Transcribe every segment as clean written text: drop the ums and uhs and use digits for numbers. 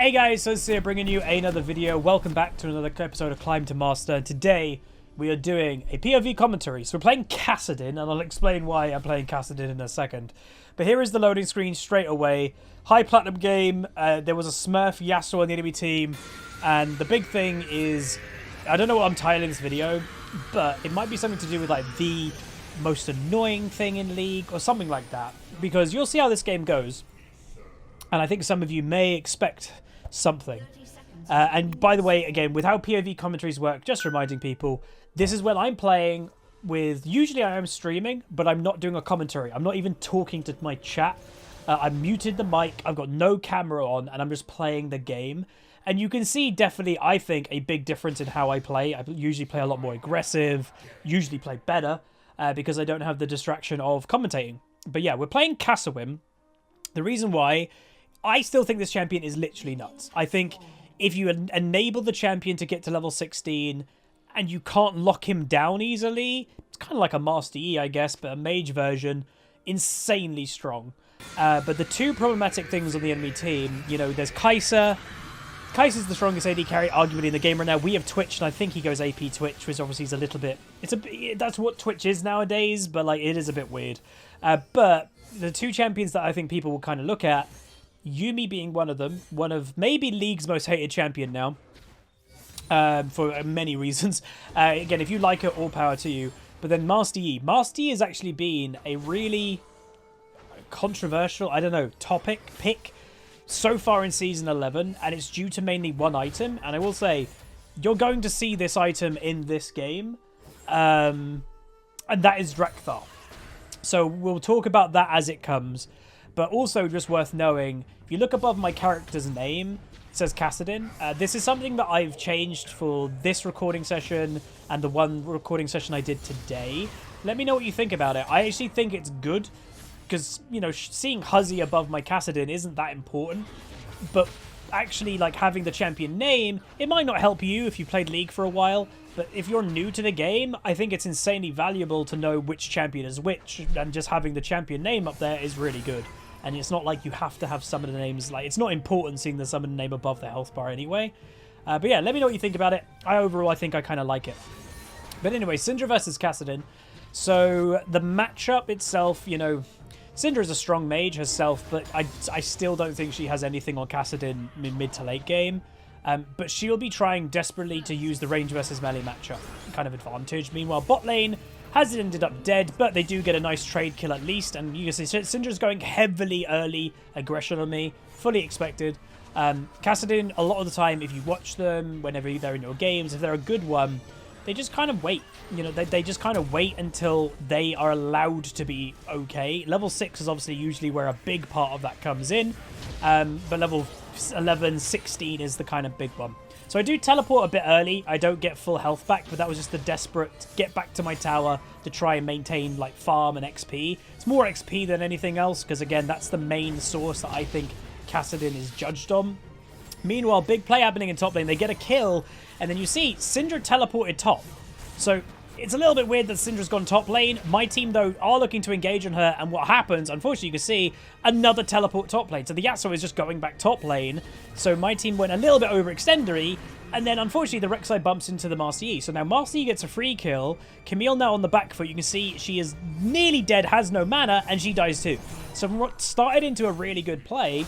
Hey guys, so here bringing you another video. Welcome back to another episode of Climb to Master. And today we are doing a POV commentary. So we're playing Kassadin, and I'll explain why I'm playing Kassadin in a second. But here is the loading screen straight away. High platinum game. There was a Smurf Yasuo on the enemy team, and the big thing is, I don't know what I'm titling this video, but it might be something to do with like the most annoying thing in League or something like that. Because you'll see how this game goes, and I think some of you may expect something. And by the way, again, with how POV commentaries work, just reminding people, this is when I'm playing with, usually I am streaming, but I'm not doing a commentary. I'm not even talking to my chat. I muted the mic, I've got no camera on, and I'm just playing the game. And you can see definitely, I think, a big difference in how I play. I usually play a lot more aggressive, usually play better, because I don't have the distraction of commentating. But yeah, we're playing Kassadin. The reason why, I still think this champion is literally nuts. I think if you enable the champion to get to level 16 and you can't lock him down easily, it's kind of like a Master Yi, I guess, but a mage version, insanely strong. But the two problematic things on the enemy team, you know, there's Kai'Sa. Kai'Sa's the strongest AD carry, arguably, in the game right now. We have Twitch, and I think he goes AP Twitch, which obviously is a little bit... that's what Twitch is nowadays, but like it is a bit weird. But the two champions that I think people will kind of look at, Yuumi being one of them, one of maybe League's most hated champion now, for many reasons. Again, if you like her, all power to you. But then Master Yi. Master Yi has actually been a really controversial, I don't know, pick so far in Season 11, and it's due to mainly one item. And I will say, you're going to see this item in this game, and that is Drekthar. So we'll talk about that as it comes. But also just worth knowing, if you look above my character's name, it says Kassadin. This is something that I've changed for this recording session and the one recording session I did today. Let me know what you think about it. I actually think it's good because, you know, seeing Huzzy above my Kassadin isn't that important. But actually, like, having the champion name, it might not help you if you played League for a while. But if you're new to the game, I think it's insanely valuable to know which champion is which. And just having the champion name up there is really good. And it's not like you have to have some of the names, like, it's not important seeing the summon name above the health bar anyway. But yeah, let me know what you think about it. Overall, I think I kind of like it. But anyway, Syndra versus Kassadin. So the matchup itself, you know, Syndra is a strong mage herself, but I still don't think she has anything on Kassadin in mid to late game. But she'll be trying desperately to use the range versus melee matchup kind of advantage. Meanwhile, bot lane has ended up dead, but they do get a nice trade kill at least. And you can see Syndra's going heavily early aggression on me. Fully expected. Kassadin, a lot of the time, if you watch them, whenever they're in your games, if they're a good one, they just kind of wait. You know, they just kind of wait until they are allowed to be okay. Level 6 is obviously usually where a big part of that comes in. But level 11, 16 is the kind of big one. So I do teleport a bit early. I don't get full health back, but that was just the desperate get back to my tower to try and maintain like farm and XP. It's more XP than anything else because, again, that's the main source that I think Kassadin is judged on. Meanwhile, big play happening in top lane. They get a kill, and then you see Syndra teleported top. So it's a little bit weird that Syndra's gone top lane. My team, though, are looking to engage on her, and what happens, unfortunately, you can see another teleport top lane. So the Yasuo is just going back top lane. So my team went a little bit overextendery, and then, unfortunately, the Rek'Sai bumps into the Master Yi. So now Master Yi gets a free kill. Camille now on the back foot. You can see she is nearly dead, has no mana, and she dies too. So from what started into a really good play,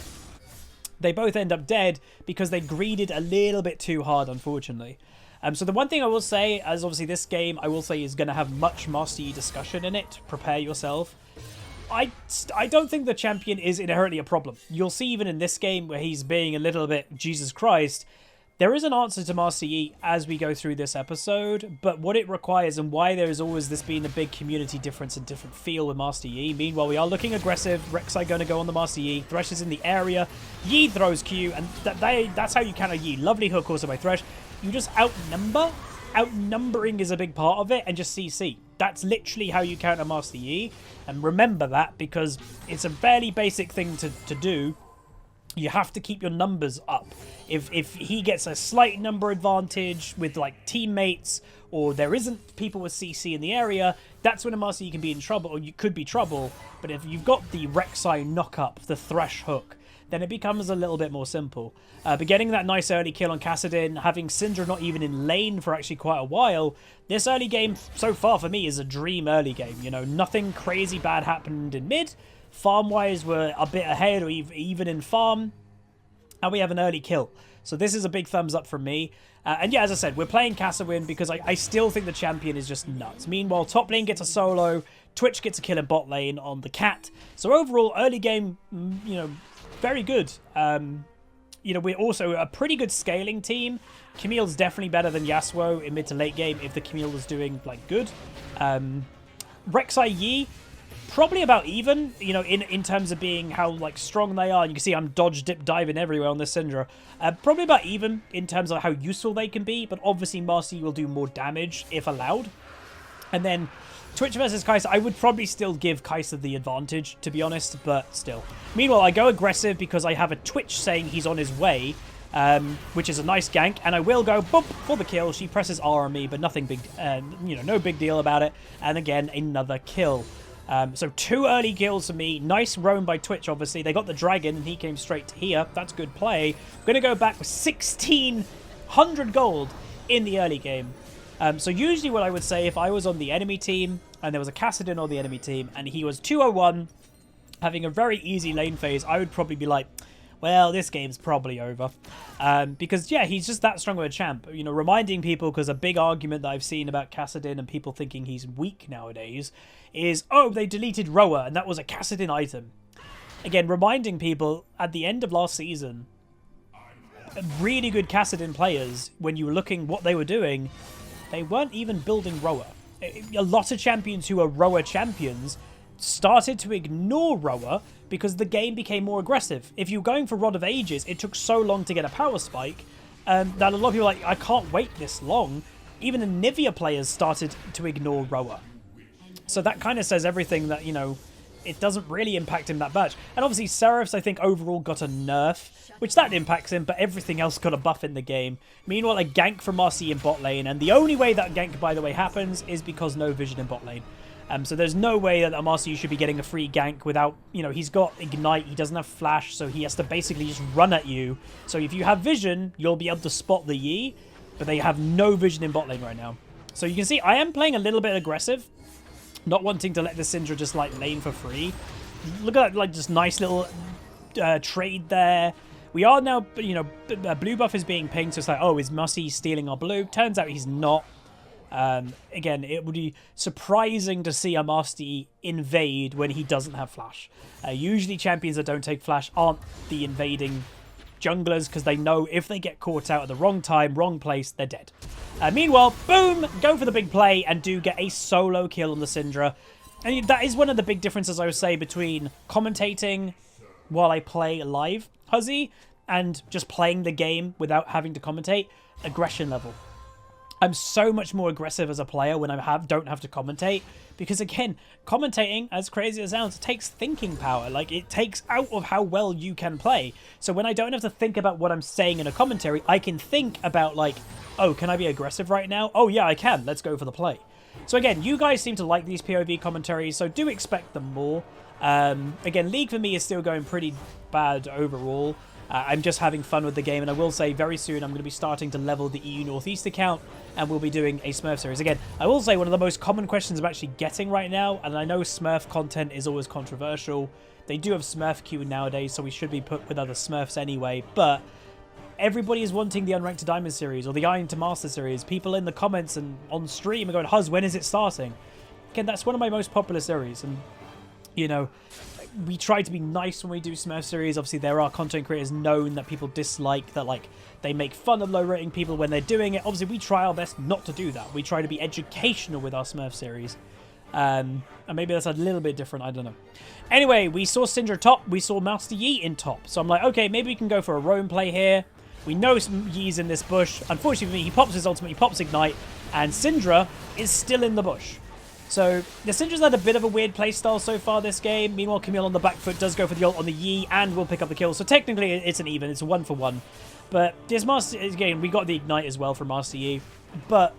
they both end up dead because they greeded a little bit too hard, unfortunately. So the one thing I will say, as obviously this game, I will say is going to have much Master Yi discussion in it. Prepare yourself. I don't think the champion is inherently a problem. You'll see even in this game where he's being a little bit Jesus Christ, there is an answer to Master Yi as we go through this episode, but what it requires and why there is always this being a big community difference and different feel with Master Yi. Meanwhile, we are looking aggressive. Rek'Sai going to go on the Master Yi. Thresh is in the area. Yi throws Q, and that's how you counter Yi. Lovely hook also by Thresh. You just outnumber. Outnumbering is a big part of it, and just CC. That's literally how you counter Master Yi. And remember that, because it's a fairly basic thing to do. You have to keep your numbers up. If he gets a slight number advantage with like teammates, or there isn't people with CC in the area, that's when a Master Yi can be in trouble, or you could be trouble. But if you've got the Rek'Sai knock up, the Thresh hook, then it becomes a little bit more simple. But getting that nice early kill on Kassadin, having Syndra not even in lane for actually quite a while, this early game so far for me is a dream early game. You know, nothing crazy bad happened in mid. Farm-wise, we're a bit ahead, or even in farm, and we have an early kill. So this is a big thumbs up from me. And yeah, as I said, we're playing Kassadin because I still think the champion is just nuts. Meanwhile, top lane gets a solo, Twitch gets a kill in bot lane on the cat. So overall, early game, you know, very good. You know, we're also a pretty good scaling team. Camille's definitely better than Yasuo in mid to late game if the Camille was doing, like, good. Rek'Sai Yi, probably about even, you know, in terms of being how, like, strong they are. And you can see I'm dodge, dip, diving everywhere on this Syndra. Probably about even in terms of how useful they can be. But obviously, Master Yi will do more damage if allowed. And then Twitch versus Kai'Sa, I would probably still give Kai'Sa the advantage, to be honest, but still. Meanwhile, I go aggressive because I have a Twitch saying he's on his way, which is a nice gank, and I will go boop for the kill. She presses R on me, but nothing big, you know, no big deal about it. And again, another kill. So 2 early kills for me. Nice roam by Twitch, obviously. They got the dragon, and he came straight to here. That's good play. I'm going to go back with 1,600 gold in the early game. So usually what I would say if I was on the enemy team and there was a Kassadin on the enemy team and he was 201 having a very easy lane phase, I would probably be like, well, this game's probably over. Because, yeah, he's just that strong of a champ. You know, reminding people, because a big argument that I've seen about Kassadin and people thinking he's weak nowadays is, oh, they deleted Roa and that was a Kassadin item. Again, reminding people at the end of last season, really good Kassadin players, when you were looking what they were doing, they weren't even building Roa. A lot of champions who are Roa champions started to ignore Roa because the game became more aggressive. If you're going for Rod of Ages, it took so long to get a power spike that a lot of people are like, I can't wait this long. Even the Nivea players started to ignore Roa. So that kind of says everything that, you know, it doesn't really impact him that much. And obviously Seraph's, I think, overall got a nerf, which that impacts him, but everything else got a buff in the game. Meanwhile, a gank from Marcy in bot lane, and the only way that gank, by the way, happens is because no vision in bot lane. So there's no way that Marcy should be getting a free gank without, you know, he's got Ignite, he doesn't have Flash, so he has to basically just run at you. So if you have vision, you'll be able to spot the Yi, but they have no vision in bot lane right now. So you can see I am playing a little bit aggressive, not wanting to let the Syndra just, like, lane for free. Look at that, like, just nice little trade there. We are now, you know, blue buff is being pinged, so it's like, oh, is Marcy stealing our blue? Turns out he's not. Again, it would be surprising to see a Master Yi invade when he doesn't have Flash. Usually champions that don't take Flash aren't the invading junglers because they know if they get caught out at the wrong time, wrong place, they're dead. Meanwhile, boom, go for the big play and do get a solo kill on the Syndra. And that is one of the big differences, I would say, between commentating while I play live, Huzzy, and just playing the game without having to commentate. Aggression level. I'm so much more aggressive as a player when I don't have to commentate. Because again, commentating, as crazy as it sounds, takes thinking power. Like, it takes out of how well you can play. So when I don't have to think about what I'm saying in a commentary, I can think about, like, oh, can I be aggressive right now? Oh yeah, I can. Let's go for the play. So again, you guys seem to like these POV commentaries, so do expect them more. Again, League for me is still going pretty bad overall. I'm just having fun with the game, and I will say very soon I'm going to be starting to level the EU Northeast account, and we'll be doing a Smurf series. Again, I will say one of the most common questions I'm actually getting right now, and I know Smurf content is always controversial. They do have Smurf queue nowadays, so we should be put with other Smurfs anyway, but everybody is wanting the Unranked to Diamond series, or the Iron to Master series. People in the comments and on stream are going, Huz, when is it starting? Again, that's one of my most popular series, and, you know, we try to be nice when we do Smurf series. Obviously, there are content creators known that people dislike, that, like, they make fun of low-rating people when they're doing it. Obviously, we try our best not to do that. We try to be educational with our Smurf series. And maybe that's a little bit different, I don't know. Anyway, we saw Syndra top, we saw Master Yi in top. So I'm like, okay, maybe we can go for a roam play here. We know Yi's in this bush. Unfortunately for me, he pops his ultimate, he pops Ignite, and Syndra is still in the bush. So, the Syndra's had a bit of a weird playstyle so far this game. Meanwhile, Camille on the back foot does go for the ult on the Yi and will pick up the kill. So, technically, it's an even. It's a 1-for-1. But this Master, again, we got the Ignite as well from Master Yi. But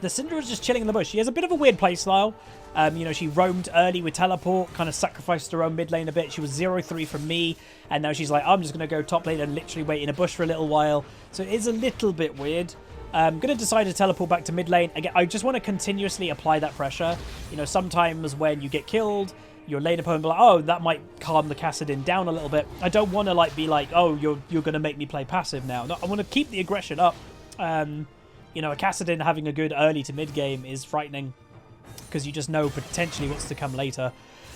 the Syndra is just chilling in the bush. He has a bit of a weird playstyle. You know, she roamed early with teleport, kind of sacrificed her own mid lane a bit. She was 0-3 from me, and now she's like, I'm just going to go top lane and literally wait in a bush for a little while. So it is a little bit weird. I'm going to decide to teleport back to mid lane. Again, I just want to continuously apply that pressure. You know, sometimes when you get killed, your lane opponent will be like, oh, that might calm the Kassadin down a little bit. I don't want to like be like, oh, you're going to make me play passive now. No, I want to keep the aggression up. You know, a Kassadin having a good early to mid game is frightening because you just know potentially what's to come later.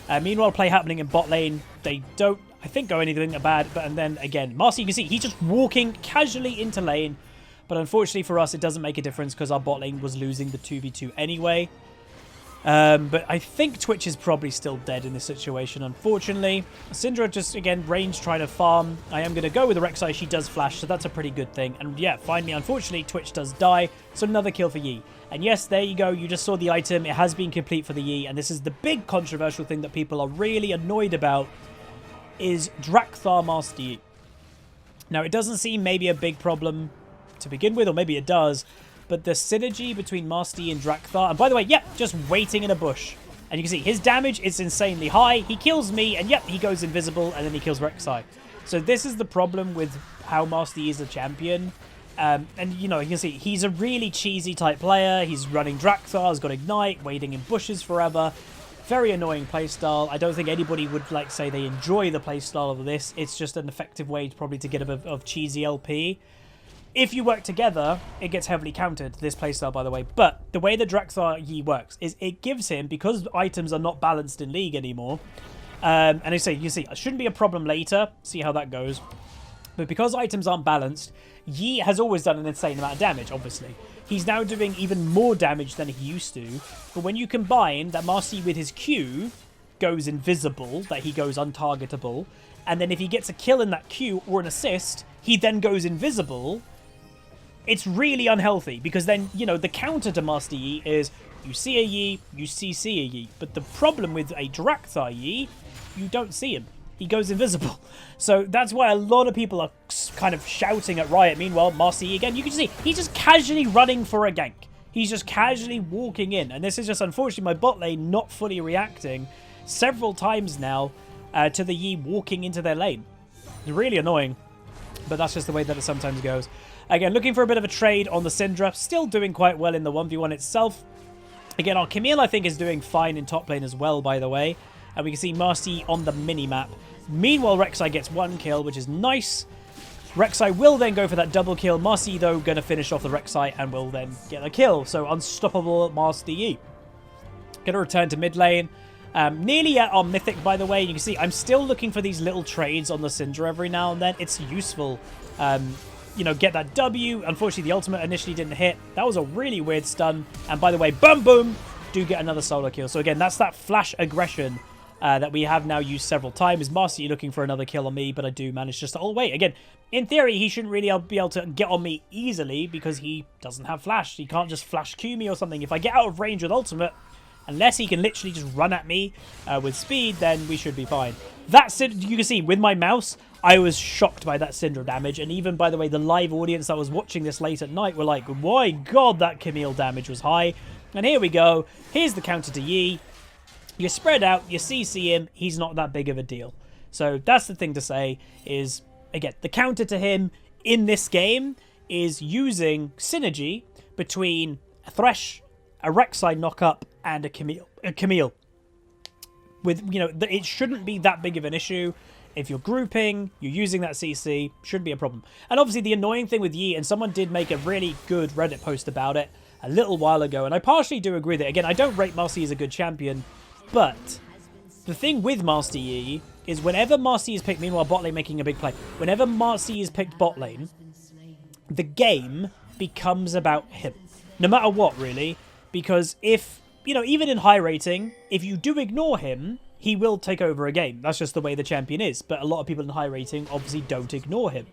Meanwhile, play happening in bot lane. They don't, I think, go anything bad. But and then again, Marcy, you can see he's just walking casually into lane. But unfortunately for us, it doesn't make a difference because our bot lane was losing the 2v2 anyway. But I think Twitch is probably still dead in this situation, unfortunately. Syndra just, again, range trying to farm. I am going to go with the Rek'Sai. She does flash, so that's a pretty good thing. And yeah, finally, unfortunately, Twitch does die. So another kill for Yi. And yes, there you go. You just saw the item. It has been complete for the Yi. And this is the big controversial thing that people are really annoyed about is Drakthar Master Yi. Now, it doesn't seem maybe a big problem to begin with, or maybe it does. But the synergy between Master Yi and Drakthar... And by the way, yep, just waiting in a bush. And you can see his damage is insanely high. He kills me, and yep, he goes invisible, and then he kills Rek'Sai. So this is the problem with how Master Yi is a champion. And, you know, you can see he's a really cheesy type player. He's running Drakthar, has got Ignite, waiting in bushes forever. Very annoying playstyle. I don't think anybody would, like, say they enjoy the playstyle of this. It's just an effective way probably to get a bit of cheesy LP. If you work together, it gets heavily countered, this playstyle, by the way. But the way the Drakthar Yi works is it gives him, because items are not balanced in League anymore, and I say, you see, it shouldn't be a problem later, see how that goes. But because items aren't balanced, Yi has always done an insane amount of damage, obviously. He's now doing even more damage than he used to. But when you combine that Marcy with his Q goes invisible, that he goes untargetable, and then if he gets a kill in that Q or an assist, he then goes invisible. It's really unhealthy because then, you know, the counter to Master Yi is you see a Yi, you CC a Yi. But the problem with a Drakthar Yi, you don't see him. He goes invisible. So that's why a lot of people are kind of shouting at Riot. Meanwhile, Master Yi, again, you can see he's just casually running for a gank. He's just casually walking in. And this is just, unfortunately, my bot lane not fully reacting several times now to the Yi walking into their lane. It's really annoying. But that's just the way that it sometimes goes. Again, looking for a bit of a trade on the Syndra. Still doing quite well in the 1v1 itself. Again, our Camille, I think, is doing fine in top lane as well, by the way. And we can see Marcy on the mini-map. Meanwhile, Rek'Sai gets one kill, which is nice. Rek'Sai will then go for that double kill. Marcy, though, going to finish off the Rek'Sai and will then get a kill. So, unstoppable Master Yi. Going to return to mid lane. Nearly at our Mythic, by the way. You can see I'm still looking for these little trades on the Syndra every now and then. It's useful. You know, get that W. Unfortunately, the ultimate initially didn't hit. That was a really weird stun. And by the way, boom, boom, do get another solo kill. So again, that's that flash aggression that we have now used several times. Marcy looking for another kill on me, but I do manage just to... Oh, wait, again, in theory, he shouldn't really be able to get on me easily because he doesn't have flash. He can't just flash Q me or something. If I get out of range with ultimate, unless he can literally just run at me with speed, then we should be fine. That's it. You can see with my mouse, I was shocked by that Syndra damage. And even, by the way, the live audience that was watching this late at night were like, my God, that Camille damage was high. And here we go. Here's the counter to Yi. You spread out, you CC him, he's not that big of a deal. So that's the thing to say is, again, the counter to him in this game is using synergy between a Thresh, a Rek'Sai knock-up, and a Camille. With, you know, it shouldn't be that big of an issue. If you're grouping, you're using that CC, shouldn't be a problem. And obviously the annoying thing with Yi, and someone did make a really good Reddit post about it a little while ago, and I partially do agree with it. Again, I don't rate Marcy as a good champion, but the thing with Master Yi is whenever Marcy is picked, meanwhile bot lane making a big play, whenever Marcy is picked bot lane, the game becomes about him. No matter what, really. Because if, you know, even in high rating, if you do ignore him, he will take over a game. That's just the way the champion is. But a lot of people in high rating obviously don't ignore him.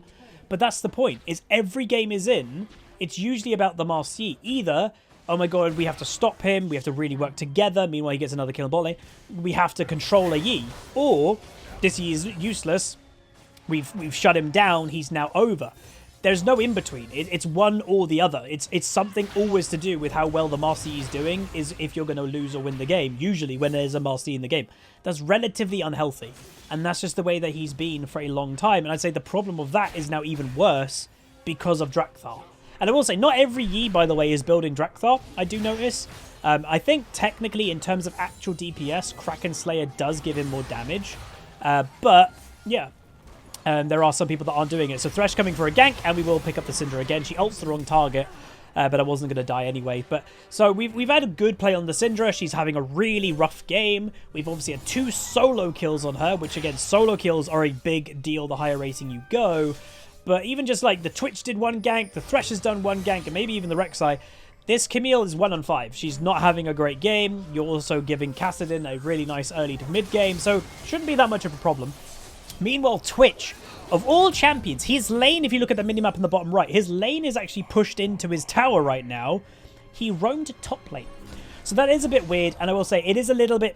But that's the point, is every game is in, it's usually about the Master Yi. Either, oh my God, we have to stop him, we have to really work together, meanwhile he gets another kill in bot lane, we have to control a Yi. Or, this Yi is useless, we've shut him down, he's now over. there's no in-between. It's one or the other. It's something always to do with how well the Master Yi is doing, is if you're going to lose or win the game, usually when there's a Master Yi in the game. That's relatively unhealthy, and that's just the way that he's been for a long time, and I'd say the problem of that is now even worse because of Drakthar. And I will say, not every Yi, by the way, is building Drakthar, I do notice. I think technically in terms of actual DPS, Kraken Slayer does give him more damage, but yeah. There are some people that aren't doing it. So Thresh coming for a gank, and we will pick up the Syndra again. She ults the wrong target, but I wasn't going to die anyway. But so we've had a good play on the Syndra. She's having a really rough game. We've obviously had 2 solo kills on her, which again, solo kills are a big deal the higher rating you go. But even just like the Twitch did 1 gank, the Thresh has done 1 gank, and maybe even the Rek'Sai, this Camille is 1 on 5. She's not having a great game. You're also giving Kassadin a really nice early to mid game, so shouldn't be that much of a problem. Meanwhile, Twitch, of all champions, his lane, if you look at the minimap in the bottom right, his lane is actually pushed into his tower right now. He roamed to top lane. So that is a bit weird, and I will say it is a little bit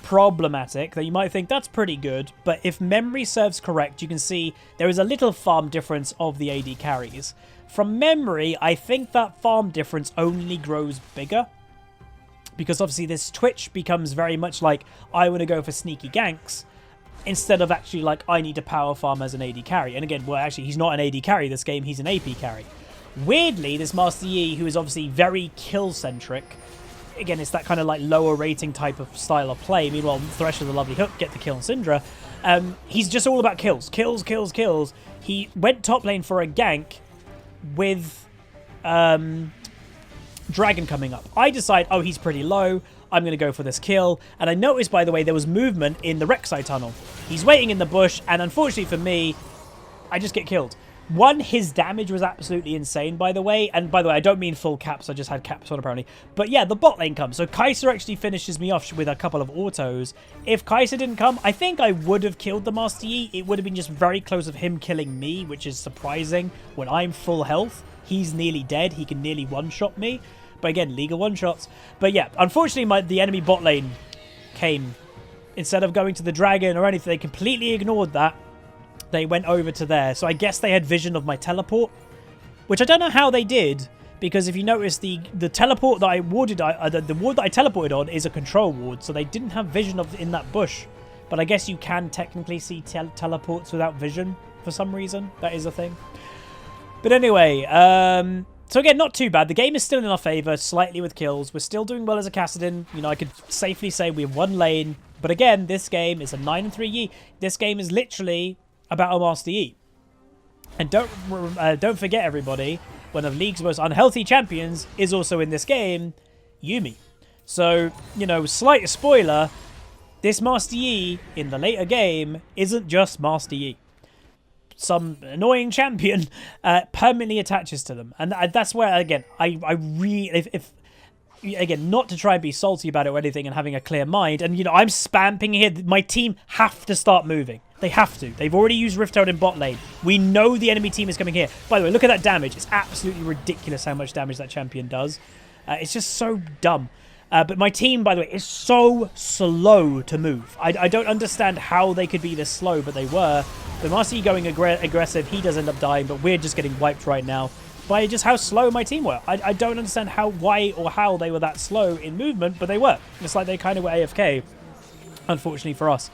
problematic that you might think that's pretty good, but if memory serves correct, you can see there is a little farm difference of the AD carries. From memory, I think that farm difference only grows bigger, because obviously this Twitch becomes very much like, I want to go for sneaky ganks, instead of actually like, I need to power farm as an AD carry. And again, well, actually, he's not an AD carry this game, he's an AP carry. Weirdly, this Master Yi, who is obviously very kill-centric, again, it's that kind of like lower rating type of style of play. Meanwhile, Thresh with a lovely hook, get the kill on Syndra. He's just all about kills. Kills, kills, kills. He went top lane for a gank with Dragon coming up. I decide, oh, he's pretty low. I'm going to go for this kill. And I noticed, by the way, there was movement in the Rek'Sai tunnel. He's waiting in the bush, and unfortunately for me, I just get killed. One, his damage was absolutely insane, by the way. And by the way, I don't mean full caps. I just had caps on, apparently. But yeah, the bot lane comes. So Kai'Sa actually finishes me off with a couple of autos. If Kai'Sa didn't come, I think I would have killed the Master Yi. It would have been just very close of him killing me, which is surprising. When I'm full health, he's nearly dead. He can nearly one-shot me. But again, legal one-shots. But yeah, unfortunately, the enemy bot lane came. Instead of going to the dragon or anything, they completely ignored that. They went over to there. So I guess they had vision of my teleport, which I don't know how they did, because if you notice, the teleport that I warded, the ward that I teleported on is a control ward, so they didn't have vision of in that bush. But I guess you can technically see teleports without vision for some reason. That is a thing. But anyway, so again, not too bad. The game is still in our favour, slightly with kills. We're still doing well as a Kassadin. You know, I could safely say we have 1 lane. But again, this game is a 9-3 Yi. This game is literally about a Master Yi. And don't forget, everybody, one of League's most unhealthy champions is also in this game, Yuumi. So, you know, slight spoiler, this Master Yi in the later game isn't just Master Yi. Some annoying champion permanently attaches to them. And that's where, again, I really... Again, not to try and be salty about it or anything and having a clear mind. And, you know, I'm spamming here. My team have to start moving. They have to. They've already used Rift Herald in bot lane. We know the enemy team is coming here. By the way, look at that damage. It's absolutely ridiculous how much damage that champion does. It's just so dumb. But my team, by the way, is so slow to move. I don't understand how they could be this slow, but they were. The Master Yi going aggressive, he does end up dying, but we're just getting wiped right now by just how slow my team were. I don't understand why or how they were that slow in movement, but they were. It's like they kind of were AFK, unfortunately for us.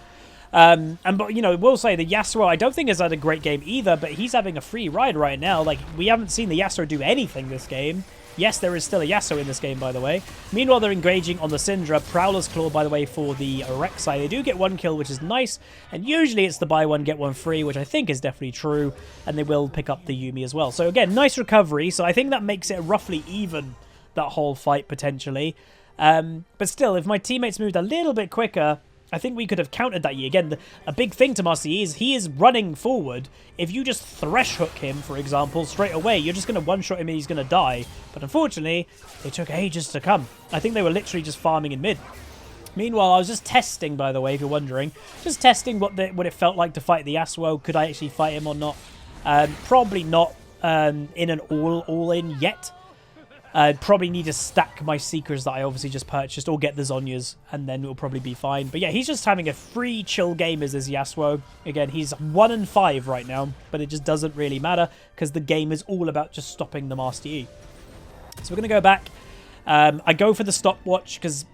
But, you know, we'll say the Yasuo, I don't think has had a great game either, but he's having a free ride right now. Like, we haven't seen the Yasuo do anything this game. Yes, there is still a Yasuo in this game, by the way. Meanwhile, they're engaging on the Syndra. Prowler's Claw, by the way, for the Rek'Sai. They do get 1 kill, which is nice. And usually it's the buy 1, get 1 free, which I think is definitely true. And they will pick up the Yuumi as well. So again, nice recovery. So I think that makes it roughly even, that whole fight, potentially. But still, if my teammates moved a little bit quicker, I think we could have countered that Yi. Again, a big thing to Master Yi is he is running forward. If you just thresh hook him, for example, straight away, you're just going to one-shot him and he's going to die. But unfortunately, it took ages to come. I think they were literally just farming in mid. Meanwhile, I was just testing, by the way, if you're wondering. Just testing what it felt like to fight the Yasuo. Could I actually fight him or not? Probably not in an all-in yet. Probably need to stack my Seekers that I obviously just purchased, or get the Zhonyas, and then it'll probably be fine. But yeah, he's just having a free chill game as his Yasuo. Again, he's 1-5 right now, but it just doesn't really matter because the game is all about just stopping the Master Yi. So we're going to go back. I go for the stopwatch because,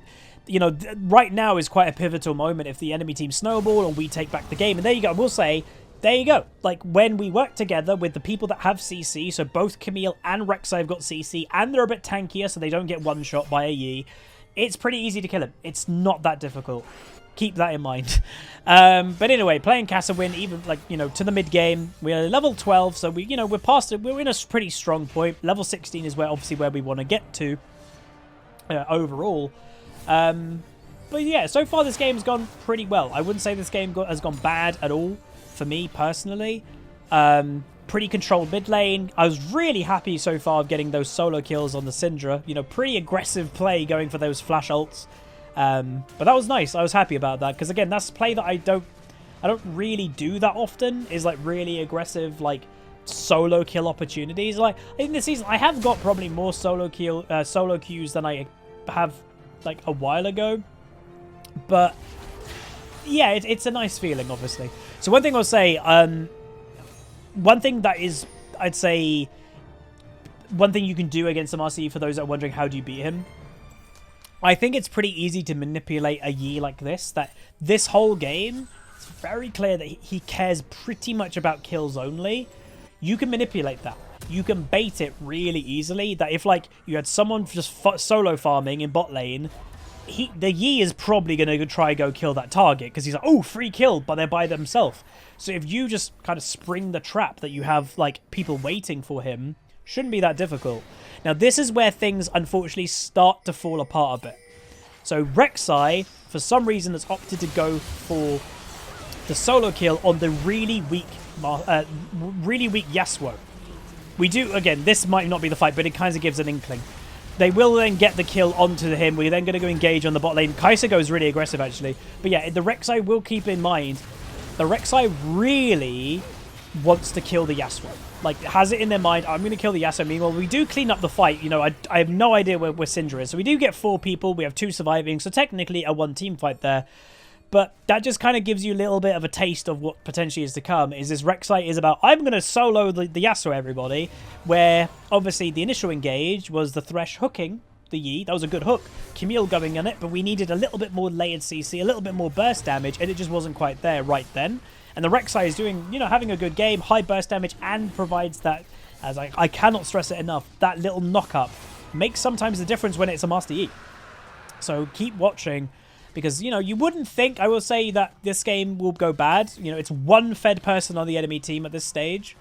you know, right now is quite a pivotal moment if the enemy team snowball and we take back the game. And there you go. I will say, there you go. Like, when we work together with the people that have CC, so both Camille and Rek'Sai have got CC, and they're a bit tankier, so they don't get one-shot by a Yi, it's pretty easy to kill him. It's not that difficult. Keep that in mind. But anyway, playing Kassadin, even, like, you know, to the mid-game, we're level 12, so we, you know, we're past it. We're in a pretty strong point. Level 16 is where, obviously, where we want to get to overall. But yeah, so far this game's gone pretty well. I wouldn't say this game has gone bad at all. For me personally, pretty controlled mid lane. I was really happy so far of getting those solo kills on the Syndra. You know, pretty aggressive play going for those flash ults. But that was nice. I was happy about that because again, that's play that I don't really do that often. Is like really aggressive, like solo kill opportunities. Like in this season, I have got probably more solo queues than I have like a while ago. But yeah, it's a nice feeling, obviously. So one thing I'll say, one thing that is, I'd say, one thing you can do against the Master Yi, for those that are wondering how do you beat him, I think it's pretty easy to manipulate a Yi like this, that this whole game, it's very clear that he cares pretty much about kills only. You can manipulate that. You can bait it really easily, that if like you had someone just solo farming in bot lane, the Yi is probably going to try go kill that target because he's like, oh, free kill, but they're by themselves. So if you just kind of spring the trap that you have like people waiting for him, shouldn't be that difficult. Now this is where things unfortunately start to fall apart a bit. So Rek'Sai, for some reason, has opted to go for the solo kill on the really weak Yasuo. We do, again, this might not be the fight, but it kind of gives an inkling. They will then get the kill onto him. We're then going to go engage on the bot lane. Kai'Sa goes really aggressive, actually. But yeah, the Rek'Sai will keep in mind, the Rek'Sai really wants to kill the Yasuo. Like, has it in their mind, I'm going to kill the Yasuo. Meanwhile, we do clean up the fight. You know, I have no idea where Syndra is. So we do get 4 people. We have 2 surviving. So technically a 1-team fight there. But that just kind of gives you a little bit of a taste of what potentially is to come. Is this Rek'Sai is about, I'm going to solo the Yasuo, everybody. Where, obviously, the initial engage was the Thresh hooking the Yi. That was a good hook. Camille going on it, but we needed a little bit more layered CC, a little bit more burst damage, and it just wasn't quite there right then. And the Rek'Sai is doing, you know, having a good game, high burst damage, and provides that, as I cannot stress it enough, that little knock-up makes sometimes the difference when it's a Master Yi. So keep watching. Because, you know, you wouldn't think, I will say, that this game will go bad. You know, it's 1 fed person on the enemy team at this stage.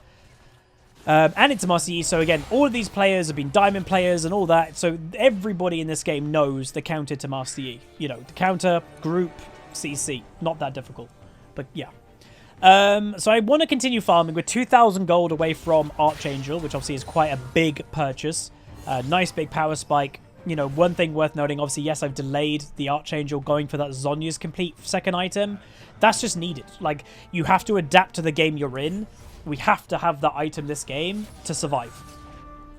And it's a Master Yi, so again, all of these players have been Diamond players and all that. So everybody in this game knows the counter to Master Yi. You know, the counter, group, CC. Not that difficult. But, yeah. So I want to continue farming. We're 2,000 gold away from Archangel, which obviously is quite a big purchase. Nice big power spike. You know, one thing worth noting, obviously, yes, I've delayed the Archangel going for that Zhonya's complete second item. That's just needed. Like, you have to adapt to the game you're in. We have to have that item this game to survive.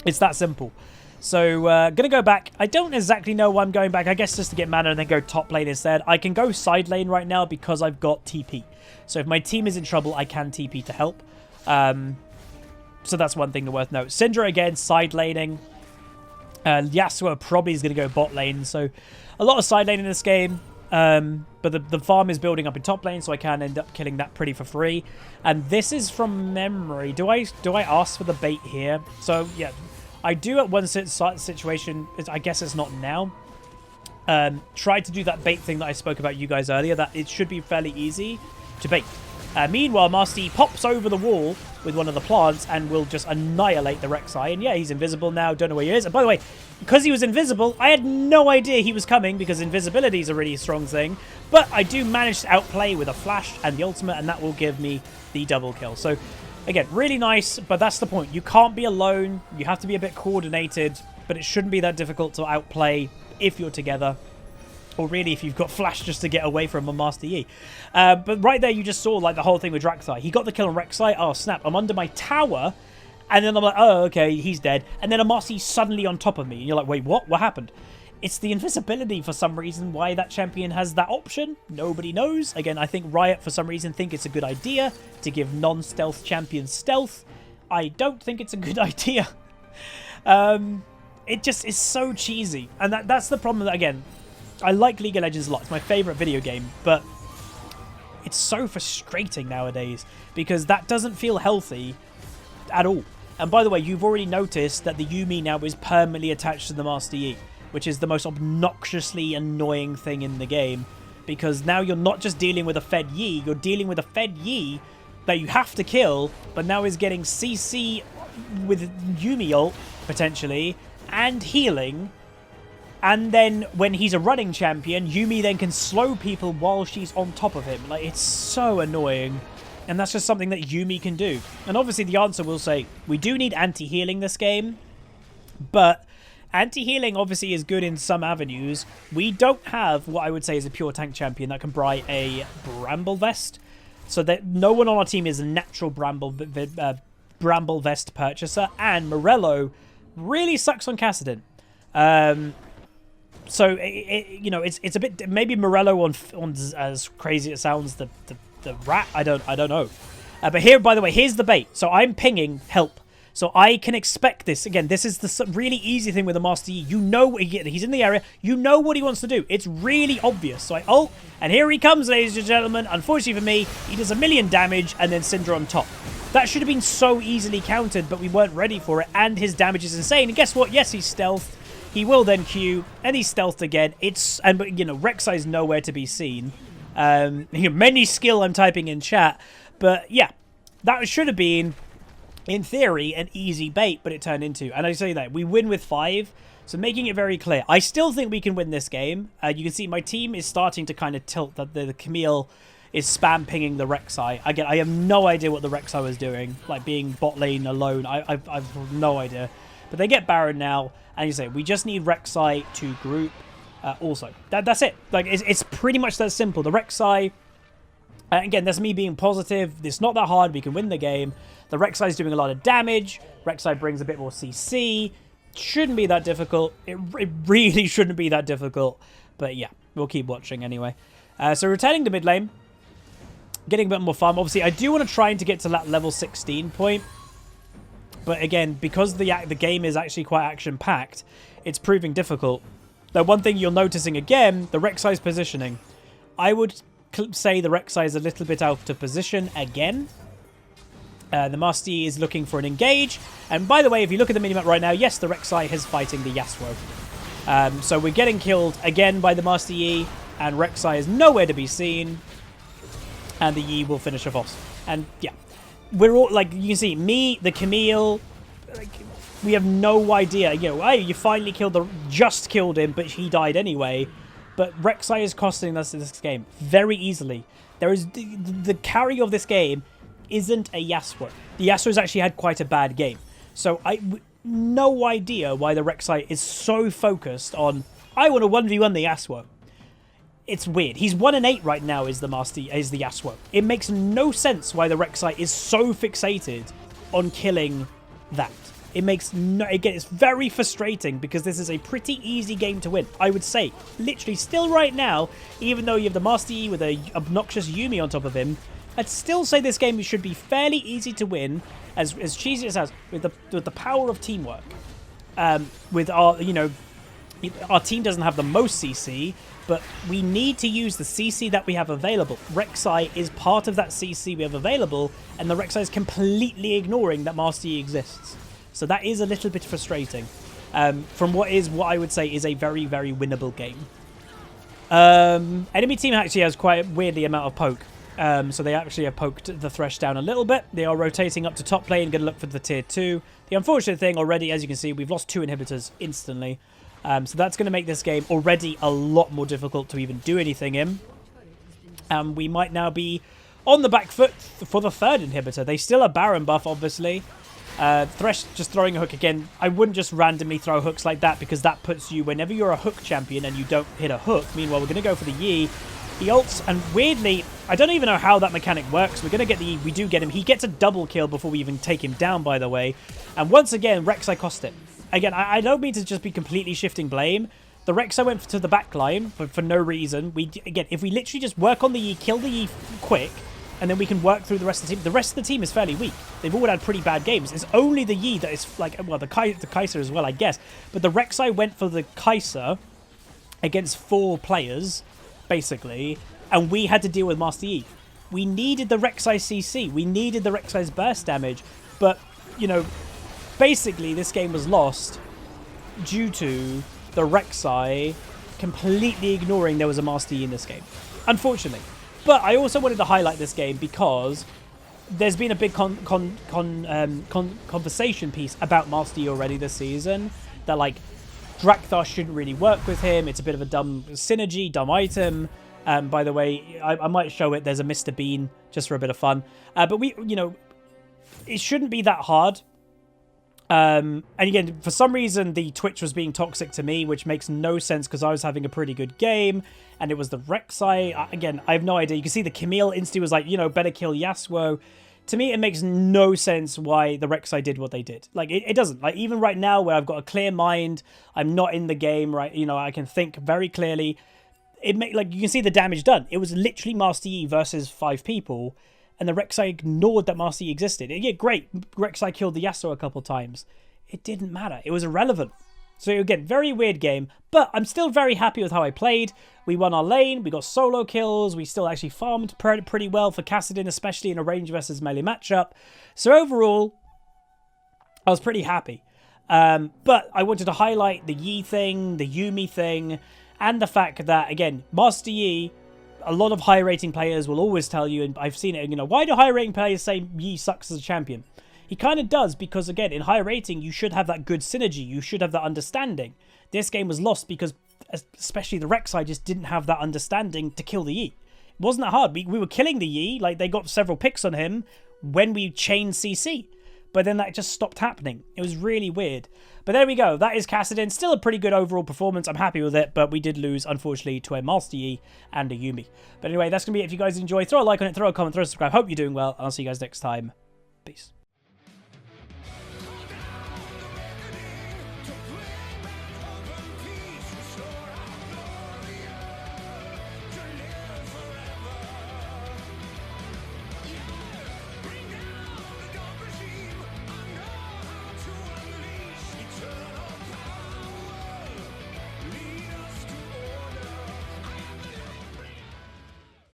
It's that simple. So, gonna go back. I don't exactly know why I'm going back. I guess just to get mana and then go top lane instead. I can go side lane right now because I've got TP. So if my team is in trouble, I can TP to help. So that's one thing worth note. Syndra, again, side laning. Yasuo probably is going to go bot lane, so a lot of side lane in this game, but the farm is building up in top lane, so I can end up killing that pretty for free. And this is from memory. Do I ask for the bait here? So yeah, I do at one situation. I guess it's not now. Tried to do that bait thing that I spoke about you guys earlier. That it should be fairly easy to bait. Meanwhile, Master Yi pops over the wall with one of the plants and will just annihilate the Rek'Sai. And yeah, he's invisible now. Don't know where he is. And by the way, because he was invisible, I had no idea he was coming because invisibility is a really strong thing. But I do manage to outplay with a flash and the ultimate, and that will give me the double kill. So again, really nice, but that's the point. You can't be alone. You have to be a bit coordinated, but it shouldn't be that difficult to outplay if you're together. Or really, if you've got flash just to get away from a Master Yi. But right there, you just saw like the whole thing with Rek'Sai. He got the kill on Rek'Sai. Oh, snap. I'm under my tower. And then I'm like, oh, okay, he's dead. And then a Marcy's suddenly on top of me. And you're like, wait, what? What happened? It's the invisibility for some reason why that champion has that option. Nobody knows. Again, I think Riot for some reason think it's a good idea to give non-stealth champions stealth. I don't think it's a good idea. It just is so cheesy. And that's the problem that, again, I like League of Legends a lot. It's my favourite video game. But it's so frustrating nowadays because that doesn't feel healthy at all. And by the way, you've already noticed that the Yuumi now is permanently attached to the Master Yi, which is the most obnoxiously annoying thing in the game. Because now you're not just dealing with a fed Yi, you're dealing with a fed Yi that you have to kill, but now is getting CC with Yuumi ult, potentially, and healing. And then when he's a running champion, Yuumi then can slow people while she's on top of him. Like, it's so annoying. And that's just something that Yuumi can do. And obviously the answer will say, we do need anti-healing this game. But anti-healing obviously is good in some avenues. We don't have what I would say is a pure tank champion that can buy a Bramble Vest. So that no one on our team is a natural Bramble Vest purchaser. And Morello really sucks on Kassadin. So, you know, it's a bit... Maybe Morello on as crazy as it sounds, the rat, I don't know. But here, by the way, here's the bait. So I'm pinging help. So I can expect this. Again, this is the really easy thing with the Master Yi. You know he's in the area. You know what he wants to do. It's really obvious. So I ult, and here he comes, ladies and gentlemen. Unfortunately for me, he does 1,000,000 damage, and then Syndra on top. That should have been so easily countered, but we weren't ready for it, and his damage is insane. And guess what? Yes, he's stealthed. He will then Q, and he's stealthed again. But you know, Rek'Sai is nowhere to be seen. Many skill I'm typing in chat, but yeah, that should have been, in theory, an easy bait, but it turned into, and I say that we win with 5, so making it very clear, I still think we can win this game. You can see my team is starting to kind of tilt, that the Camille is spam pinging the Rek'Sai. Again, I have no idea what the Rek'Sai was doing, like being bot lane alone. I've no idea, but they get Baron now, and you say we just need Rek'Sai to group. Also, that's it. Like, it's pretty much that simple. The Rek'Sai, again, that's me being positive. It's not that hard. We can win the game. The Rek'Sai is doing a lot of damage. Rek'Sai brings a bit more CC. Shouldn't be that difficult. It really shouldn't be that difficult. But yeah, we'll keep watching anyway. So returning to mid lane, getting a bit more farm. Obviously, I do want to try to get to that level 16 point. But again, because the game is actually quite action-packed, it's proving difficult. Now, one thing you're noticing again, the Rek'Sai's positioning. I would say the Rek'Sai is a little bit out of position again. The Master Yi is looking for an engage. And by the way, if you look at the minimap right now, yes, the Rek'Sai is fighting the Yasuo. So we're getting killed again by the Master Yi, and Rek'Sai is nowhere to be seen. And the Yi will finish off us. And yeah, we're all, like, you can see, me, the Camille, like, we have no idea. You know, hey, you finally just killed him, but he died anyway. But Rek'Sai is costing us this game very easily. There is the carry of this game isn't a Yasuo. The Yasuo's actually had quite a bad game. So no idea why the Rek'Sai is so focused on, I want to 1v1 the Yasuo. It's weird. He's 1-8 right now is the Yasuo. It makes no sense why the Rek'Sai is so fixated on killing that. It makes no... Again, it's very frustrating because this is a pretty easy game to win. I would say, literally, still right now, even though you have the Master Yi with a obnoxious Yuumi on top of him, I'd still say this game should be fairly easy to win, as cheesy as it sounds, with the power of teamwork. With our, you know, our team doesn't have the most CC, but we need to use the CC that we have available. Rek'Sai is part of that CC we have available, and the Rek'Sai is completely ignoring that Master Yi exists. So that is a little bit frustrating from what I would say is a very, very winnable game. Enemy team actually has quite a weirdly amount of poke. So they actually have poked the Thresh down a little bit. They are rotating up to top lane, going to look for the tier 2. The unfortunate thing already, as you can see, we've lost 2 inhibitors instantly. So that's going to make this game already a lot more difficult to even do anything in. We might now be on the back foot for the 3rd inhibitor. They still are Baron buff, obviously. Thresh just throwing a hook again. I wouldn't just randomly throw hooks like that because that puts you, whenever you're a hook champion and you don't hit a hook, meanwhile we're going to go for the Yi. He ults, and weirdly, I don't even know how that mechanic works. We're going to get the... We do get him. He gets a double kill before we even take him down, by the way. And once again, Rek'Sai cost it. Again, I don't mean to just be completely shifting blame. The Rek'Sai went to the back line for no reason. Again, if we literally just work on the Yi, kill the Yi quick, and then we can work through the rest of the team. The rest of the team is fairly weak. They've all had pretty bad games. It's only the Yi that is like... Well, the Kai'Sa as well, I guess. But the Rek'Sai went for the Kai'Sa against 4 players, basically, and we had to deal with Master Yi. We needed the Rek'Sai CC. We needed the Rek'Sai's burst damage. But, you know, basically this game was lost due to the Rek'Sai completely ignoring there was a Master Yi in this game, unfortunately. But I also wanted to highlight this game because there's been a big conversation piece about Master Yi already this season, that like Drakthar shouldn't really work with him. It's a bit of a dumb synergy, dumb item. By the way, I might show it. There's a Mr. Bean just for a bit of fun. But it shouldn't be that hard. And again, for some reason, the Twitch was being toxic to me, which makes no sense because I was having a pretty good game. And it was the Rek'Sai. Again, I have no idea. You can see the Camille insta was like, better kill Yasuo. To me, it makes no sense why the Rek'Sai did what they did. Like, it doesn't. Like, even right now where I've got a clear mind, I'm not in the game, right? I can think very clearly. Like, you can see the damage done. It was literally Master Yi versus 5 people, and the Rek'Sai ignored that Master Yi existed. Yeah, great. Rek'Sai killed the Yasuo a couple times. It didn't matter. It was irrelevant. So again, very weird game, but I'm still very happy with how I played. We won our lane, we got solo kills, we still actually farmed pretty well for Kassadin, especially in a range versus melee matchup. So overall, I was pretty happy. But I wanted to highlight the Yi thing, the Yuumi thing, and the fact that, again, Master Yi, a lot of high rating players will always tell you, and I've seen it, why do high rating players say Yi sucks as a champion? He kind of does, because again, in high rating, you should have that good synergy. You should have that understanding. This game was lost because, especially the Rek'Sai, just didn't have that understanding to kill the Yi. It wasn't that hard. We were killing the Yi, like they got several picks on him when we chained CC. But then that just stopped happening. It was really weird. But there we go. That is Kassadin. Still a pretty good overall performance. I'm happy with it, but we did lose, unfortunately, to a Master Yi and a Yuumi. But anyway, that's going to be it. If you guys enjoy, throw a like on it, throw a comment, throw a subscribe. Hope you're doing well, and I'll see you guys next time. Peace.